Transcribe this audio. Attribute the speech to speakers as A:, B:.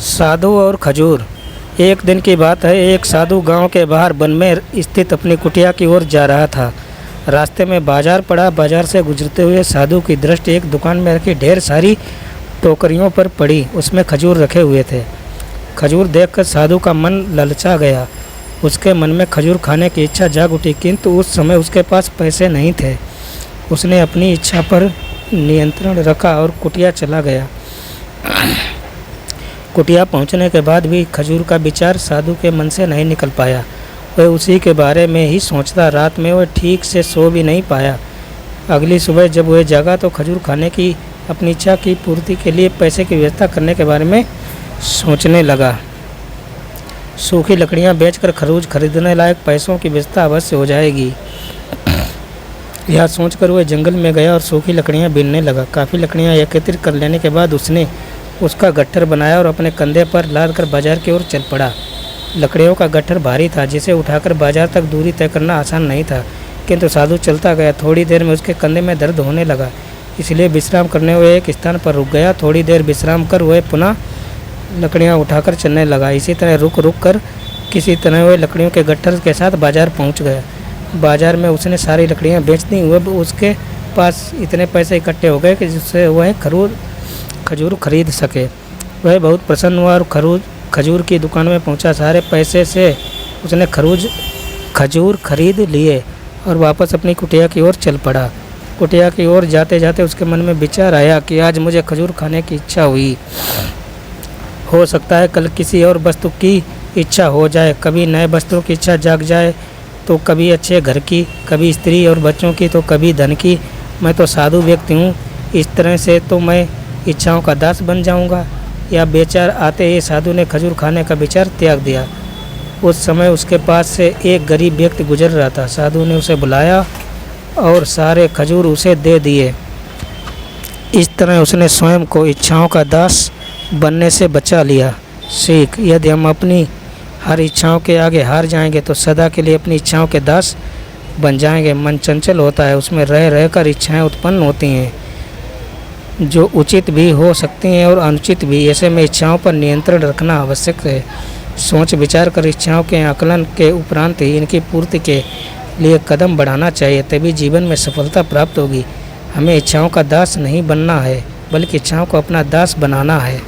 A: साधु और खजूर। एक दिन की बात है, एक साधु गांव के बाहर वन में स्थित अपनी कुटिया की ओर जा रहा था। रास्ते में बाजार पड़ा। बाजार से गुजरते हुए साधु की दृष्टि एक दुकान में रखी ढेर सारी टोकरियों पर पड़ी। उसमें खजूर रखे हुए थे। खजूर देखकर साधु का मन ललचा गया। उसके मन में खजूर खाने की इच्छा जाग उठी, किंतु उस समय उसके पास पैसे नहीं थे। उसने अपनी इच्छा पर नियंत्रण रखा और कुटिया चला गया। कुटिया पहुंचने के बाद भी खजूर का विचार साधु के मन से नहीं निकल पाया। वह उसी के बारे में ही सोचता। रात में वह ठीक से सो भी नहीं पाया। अगली सुबह जब वह जागा तो खजूर खाने की अपनी इच्छा की पूर्ति के लिए पैसे की व्यवस्था करने के बारे में सोचने लगा। सूखी लकड़ियां बेचकर खरबूज खरीदने लायक पैसों की व्यवस्था अवश्य हो जाएगी। यह सोचकर वह जंगल में गया और सूखी लकड़ियां बीनने लगा। काफ़ी लकड़ियां एकत्रित कर लेने के बाद उसने उसका गट्ठर बनाया और अपने कंधे पर लाद कर बाजार की ओर चल पड़ा। लकड़ियों का गट्ठर भारी था, जिसे उठाकर बाजार तक दूरी तय करना आसान नहीं था, किंतु साधु चलता गया। थोड़ी देर में उसके कंधे में दर्द होने लगा, इसलिए विश्राम करने हुए एक स्थान पर रुक गया। थोड़ी देर विश्राम कर वह पुनः लकड़ियां उठाकर चलने लगा। इसी तरह रुक रुक कर किसी तरह वह लकड़ियों के गट्ठर के साथ बाजार पहुंच गया। बाजार में उसने सारी लकड़ियां बेच दी। वह उसके पास इतने पैसे इकट्ठे हो गए कि जिससे वह खजूर खरीद सके। वह बहुत प्रसन्न हुआ और खजूर की दुकान में पहुंचा। सारे पैसे से उसने खजूर खरीद लिए और वापस अपनी कुटिया की ओर चल पड़ा। कुटिया की ओर जाते जाते उसके मन में विचार आया कि आज मुझे खजूर खाने की इच्छा हुई। हो सकता है कल किसी और वस्तु की इच्छा हो जाए। कभी नए वस्त्रों की इच्छा जाग जाए, तो कभी अच्छे घर की, कभी स्त्री और बच्चों की, तो कभी धन की। मैं तो साधु व्यक्ति हूँ, इस तरह से तो मैं इच्छाओं का दास बन जाऊंगा। या विचार आते ही साधु ने खजूर खाने का विचार त्याग दिया। उस समय उसके पास से एक गरीब व्यक्ति गुजर रहा था। साधु ने उसे बुलाया और सारे खजूर उसे दे दिए। इस तरह उसने स्वयं को इच्छाओं का दास बनने से बचा लिया। सीख: यदि हम अपनी हर इच्छाओं के आगे हार जाएंगे तो सदा के लिए अपनी इच्छाओं के दास बन जाएंगे। मन चंचल होता है, उसमें रह रहकर इच्छाएं उत्पन्न होती हैं, जो उचित भी हो सकती हैं और अनुचित भी। ऐसे में इच्छाओं पर नियंत्रण रखना आवश्यक है। सोच विचार कर इच्छाओं के आकलन के उपरांत ही इनकी पूर्ति के लिए कदम बढ़ाना चाहिए, तभी जीवन में सफलता प्राप्त होगी। हमें इच्छाओं का दास नहीं बनना है, बल्कि इच्छाओं को अपना दास बनाना है।